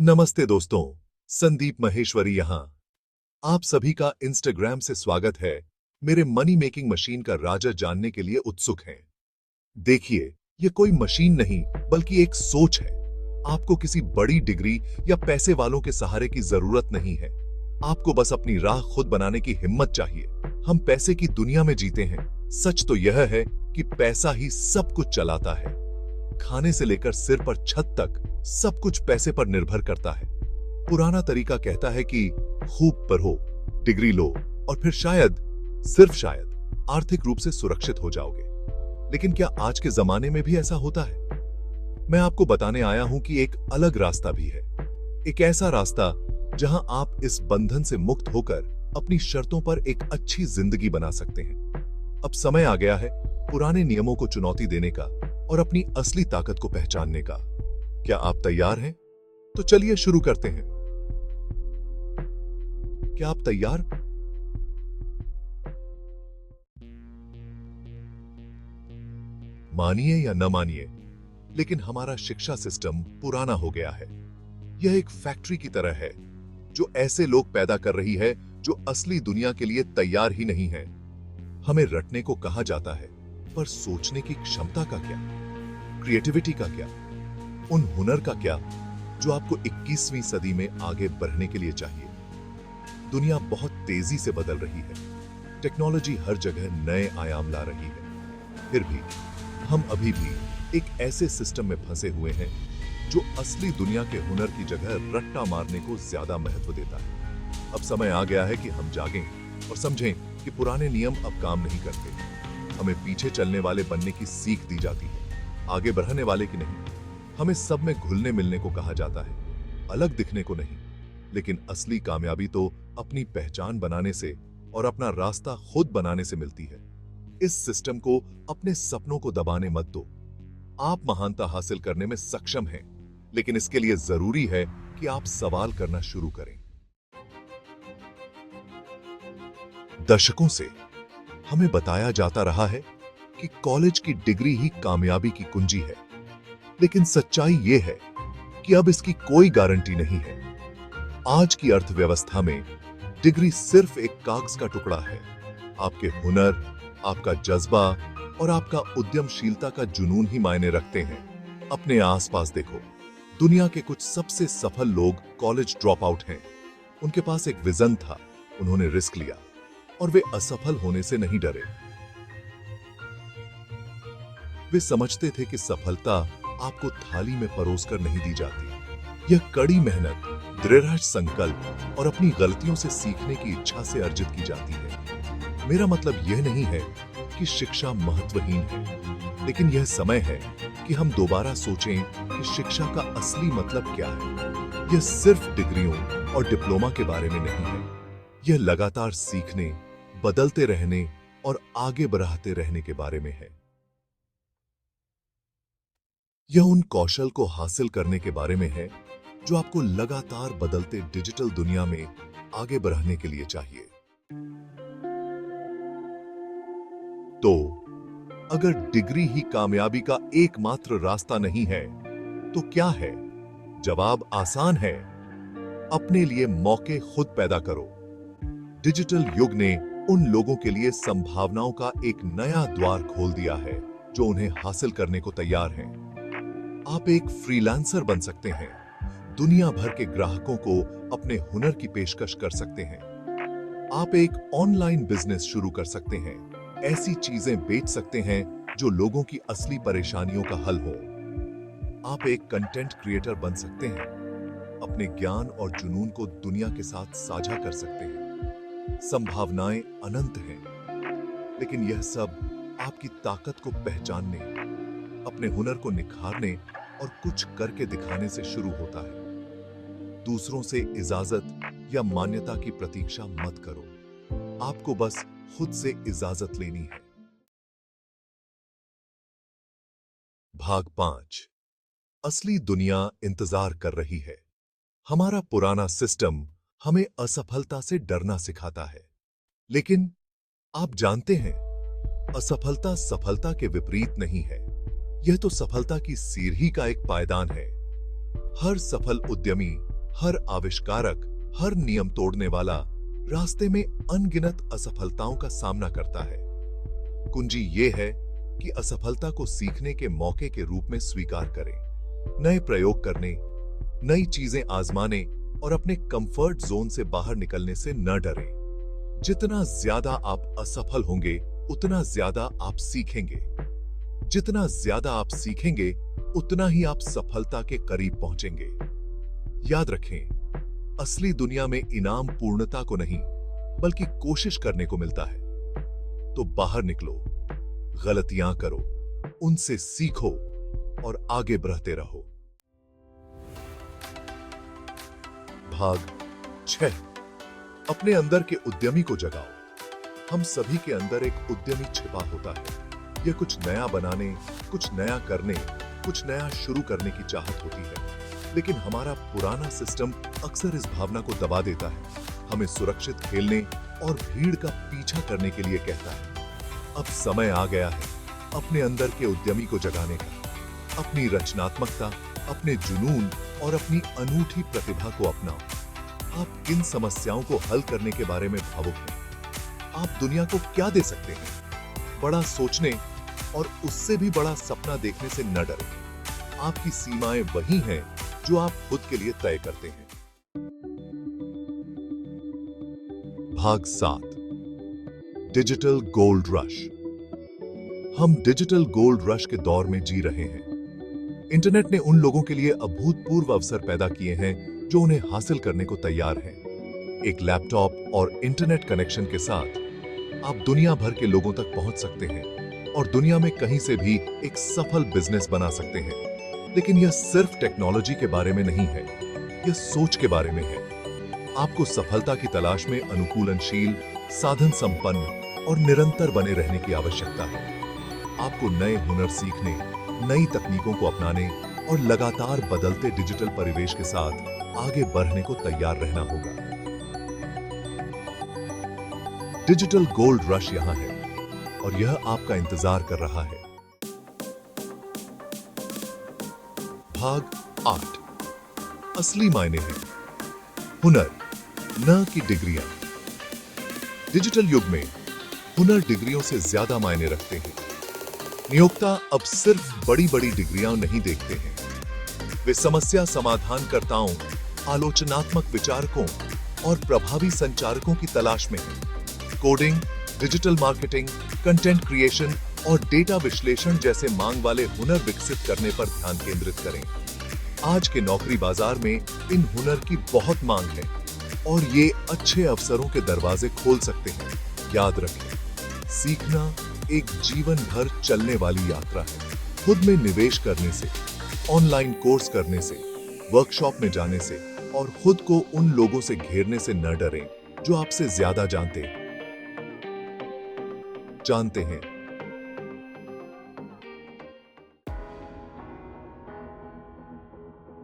नमस्ते दोस्तों, संदीप महेश्वरी यहां। आप सभी का इंस्टाग्राम से स्वागत है। मेरे मनी मेकिंग मशीन का राजा जानने के लिए उत्सुक हैं। देखिए, ये कोई मशीन नहीं बल्कि एक सोच है। आपको किसी बड़ी डिग्री या पैसे वालों के सहारे की जरूरत नहीं है। आपको बस अपनी राह खुद बनाने की हिम्मत चाहिए। हम पैसे की दुनिया में जीते हैं। सच तो यह है कि पैसा ही सब कुछ चलाता है। खाने से लेकर सिर पर छत तक सब कुछ पैसे पर निर्भर करता है। पुराना तरीका कहता है कि खूब पढ़ो, डिग्री लो और फिर शायद, सिर्फ शायद, आर्थिक रूप से सुरक्षित हो जाओगे। लेकिन क्या आज के जमाने में भी ऐसा होता है? मैं आपको बताने आया हूं कि एक अलग रास्ता भी है। एक ऐसा रास्ता जहां आप इस बंधन से मुक्त होकर अपनी शर्तों पर एक अच्छी जिंदगी बना सकते हैं। अब समय आ गया है पुराने नियमों को चुनौती देने का और अपनी असली ताकत को पहचानने का। क्या आप तैयार हैं? तो चलिए शुरू करते हैं। क्या आप तैयार? मानिए या न मानिए, लेकिन हमारा शिक्षा सिस्टम पुराना हो गया है। यह एक फैक्ट्री की तरह है जो ऐसे लोग पैदा कर रही है जो असली दुनिया के लिए तैयार ही नहीं है। हमें रटने को कहा जाता है, पर सोचने की क्षमता का क्या? क्रिएटिविटी का क्या? उन हुनर का क्या जो आपको 21वीं सदी में आगे बढ़ने के लिए चाहिए? दुनिया बहुत तेजी से बदल रही है। टेक्नोलॉजी हर जगह नए आयाम ला रही है। फिर भी हम अभी भी एक ऐसे सिस्टम में फंसे हुए हैं जो असली दुनिया के हुनर की जगह रट्टा मारने को ज्यादा महत्व देता है। अब समय आ गया है कि हम जागें और समझें कि पुराने नियम अब काम नहीं करते। हमें पीछे चलने वाले बनने की सीख दी जाती है, आगे बढ़ने वाले की नहीं। हमें सब में घुलने मिलने को कहा जाता है, अलग दिखने को नहीं। लेकिन असली कामयाबी तो अपनी पहचान बनाने से और अपना रास्ता खुद बनाने से मिलती है। इस सिस्टम को अपने सपनों को दबाने मत दो। आप महानता हासिल करने में सक्षम हैं, लेकिन इसके लिए जरूरी है कि आप सवाल करना शुरू करें। दशकों से हमें बताया जाता रहा है कि कॉलेज की डिग्री ही कामयाबी की कुंजी है, लेकिन सच्चाई यह है कि अब इसकी कोई गारंटी नहीं है। आज की अर्थव्यवस्था में डिग्री सिर्फ एक कागज का टुकड़ा है। आपके हुनर, आपका जज्बा और आपका उद्यमशीलता का जुनून ही मायने रखते हैं। अपने आसपास देखो, दुनिया के कुछ सबसे सफल लोग कॉलेज ड्रॉप आउट हैं। उनके पास एक विजन था, उन्होंने रिस्क लिया और वे असफल होने से नहीं डरे। वे समझते थे कि सफलता आपको थाली में परोसकर नहीं दी जाती। यह कड़ी मेहनत, दृढ़ संकल्प और अपनी गलतियों से सीखने की इच्छा से अर्जित की जाती है। मेरा मतलब यह नहीं है कि शिक्षा महत्वहीन है, लेकिन यह समय है कि हम दोबारा सोचें कि शिक्षा का असली मतलब क्या है। यह सिर्फ डिग्रियों और डिप्लोमा के बारे में नहीं है। यह लगातार सीखने, बदलते रहने और आगे बढ़ाते रहने के बारे में है। यह उन कौशल को हासिल करने के बारे में है जो आपको लगातार बदलते डिजिटल दुनिया में आगे बढ़ने के लिए चाहिए। तो अगर डिग्री ही कामयाबी का एकमात्र रास्ता नहीं है, तो क्या है? जवाब आसान है। अपने लिए मौके खुद पैदा करो। डिजिटल युग ने उन लोगों के लिए संभावनाओं का एक नया द्वार खोल दिया है जो उन्हें हासिल करने को तैयार हैं। आप एक फ्रीलांसर बन सकते हैं, दुनिया भर के ग्राहकों को अपने हुनर की पेशकश कर सकते हैं। आप एक ऑनलाइन बिजनेस शुरू कर सकते हैं, ऐसी चीजें बेच सकते हैं जो लोगों की असली परेशानियों का हल हो। आप एक कंटेंट क्रिएटर बन सकते हैं, अपने ज्ञान और जुनून को दुनिया के साथ साझा कर सकते हैं। संभावनाएं अनंत हैं, लेकिन यह सब आपकी ताकत को पहचानने, अपने हुनर को निखारने और कुछ करके दिखाने से शुरू होता है। दूसरों से इजाजत या मान्यता की प्रतीक्षा मत करो। आपको बस खुद से इजाजत लेनी है। भाग 5। असली दुनिया इंतजार कर रही है। हमारा पुराना सिस्टम हमें असफलता से डरना सिखाता है, लेकिन आप जानते हैं, असफलता सफलता के विपरीत नहीं है। यह तो सफलता की सीढ़ी का एक पायदान है। हर सफल उद्यमी, हर आविष्कारक, हर नियम तोड़ने वाला रास्ते में अनगिनत असफलताओं का सामना करता है। कुंजी ये है कि असफलता को सीखने के मौके के रूप में स्वीकार करें, नए प्रयोग करने, नई चीजें आजमाने और अपने कंफर्ट जोन से बाहर निकलने से न डरें। जितना ज्यादा आप असफल होंगे, उतना ज्यादा आप सीखेंगे। जितना ज्यादा आप सीखेंगे, उतना ही आप सफलता के करीब पहुंचेंगे। याद रखें, असली दुनिया में इनाम पूर्णता को नहीं, बल्कि कोशिश करने को मिलता है। तो बाहर निकलो, गलतियां करो, उनसे सीखो और आगे बढ़ते रहो। भाग 6, अपने अंदर के उद्यमी को जगाओ। हम सभी के अंदर एक उद्यमी छिपा होता है। यह कुछ नया बनाने, कुछ नया करने, कुछ नया शुरू करने की चाहत होती है। लेकिन हमारा पुराना सिस्टम अक्सर इस भावना को दबा देता है, हमें सुरक्षित खेलने और भीड़ का पीछा करने के लिए कहता है। अब समय आ गया है अपने अंदर के उद्यमी को जगाने का। अपनी रचनात्मकता, अपने जुनून और अपनी अनूठी प्रतिभा को अपनाओ। आप किन समस्याओं को हल करने के बारे में भावुक हैं? आप दुनिया को क्या दे सकते हैं? बड़ा सोचने और उससे भी बड़ा सपना देखने से न डरें। आपकी सीमाएं वही हैं जो आप खुद के लिए तय करते हैं। भाग 7, डिजिटल गोल्ड रश। हम डिजिटल गोल्ड रश के दौर में जी रहे हैं। इंटरनेट ने उन लोगों के लिए अभूतपूर्व अवसर पैदा किए हैं जो उन्हें हासिल करने को तैयार हैं। एक लैपटॉप और इंटरनेट कनेक्शन के साथ आप दुनिया भर के लोगों तक पहुंच सकते हैं और दुनिया में कहीं से भी एक सफल बिजनेस बना सकते हैं। लेकिन यह सिर्फ टेक्नोलॉजी के बारे में नहीं है, यह सोच के बारे में है। आपको सफलता की तलाश में अनुकूलनशील, साधन संपन्न और निरंतर बने रहने की आवश्यकता है। आपको नए हुनर सीखने, नई तकनीकों को अपनाने और लगातार बदलते डिजिटल परिवेश के साथ आगे बढ़ने को तैयार रहना होगा। डिजिटल गोल्ड रश यहां है और यह आपका इंतजार कर रहा है। भाग 8, असली मायने हैं हुनर, न कि डिग्रियां। डिजिटल युग में हुनर डिग्रियों से ज्यादा मायने रखते हैं। नियोक्ता अब सिर्फ बड़ी बड़ी डिग्रियां नहीं देखते हैं, वे समस्या समाधानकर्ताओं, आलोचनात्मक विचारकों और प्रभावी संचारकों की तलाश में हैं। Coding, digital marketing, content creation और डेटा विश्लेषण जैसे मांग वाले हुनर विकसित करने पर ध्यान केंद्रित करें। आज के नौकरी बाजार में इन हुनर की बहुत मांग है और ये अच्छे अवसरों के दरवाजे खोल सकते हैं। याद रखें, सीखना एक जीवन भर चलने वाली यात्रा है। खुद में निवेश करने से, ऑनलाइन कोर्स करने से, वर्कशॉप में जाने से और खुद को उन लोगों से घेरने से न डरें जो आपसे ज्यादा जानते हैं।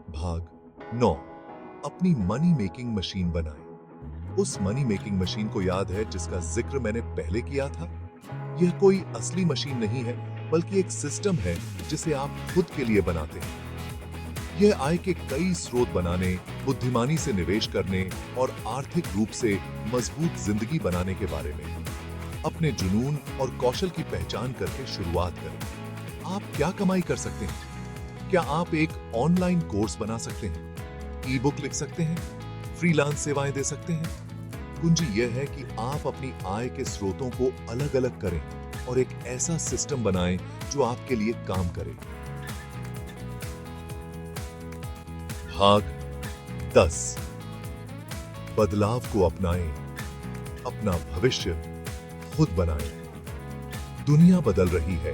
भाग 9, अपनी मनी मेकिंग मशीन बनाएं। उस मनी मेकिंग मशीन को याद है जिसका जिक्र मैंने पहले किया था? यह कोई असली मशीन नहीं है, बल्कि एक सिस्टम है जिसे आप खुद के लिए बनाते हैं। यह आय के कई स्रोत बनाने, बुद्धिमानी से निवेश करने और आर्थिक रूप से मजबूत जिंदगी बनाने के बारे में। अपने जुनून और कौशल की पहचान करके शुरुआत करें। आप क्या कमाई कर सकते हैं? क्या आप एक ऑनलाइन कोर्स बना सकते हैं? ई बुक लिख सकते हैं? फ्रीलांस सेवाएं दे सकते हैं? कुंजी यह है कि आप अपनी आय के स्रोतों को अलग अलग करें और एक ऐसा सिस्टम बनाएं जो आपके लिए काम करे। भाग 10, बदलाव को अपनाएं, अपना भविष्य खुद बनाएं। दुनिया बदल रही है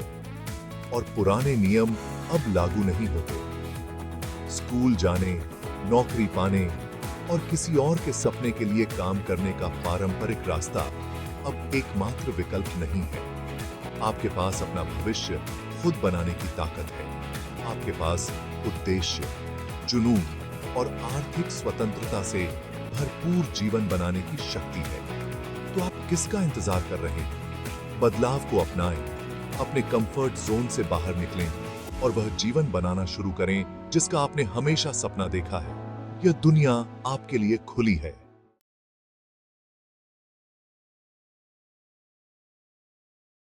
और पुराने नियम अब लागू नहीं होते। स्कूल जाने, नौकरी पाने और किसी और के सपने के लिए काम करने का पारंपरिक रास्ता अब एकमात्र विकल्प नहीं है। आपके पास अपना भविष्य खुद बनाने की ताकत है। आपके पास उद्देश्य, जुनून और आर्थिक स्वतंत्रता से भरपूर जीवन बनाने की शक्ति है। तो आप किसका इंतजार कर रहे हैं? बदलाव को अपनाएं, अपने कंफर्ट जोन से बाहर निकलें और वह जीवन बनाना शुरू करें जिसका आपने हमेशा सपना देखा है। यह दुनिया आपके लिए खुली है।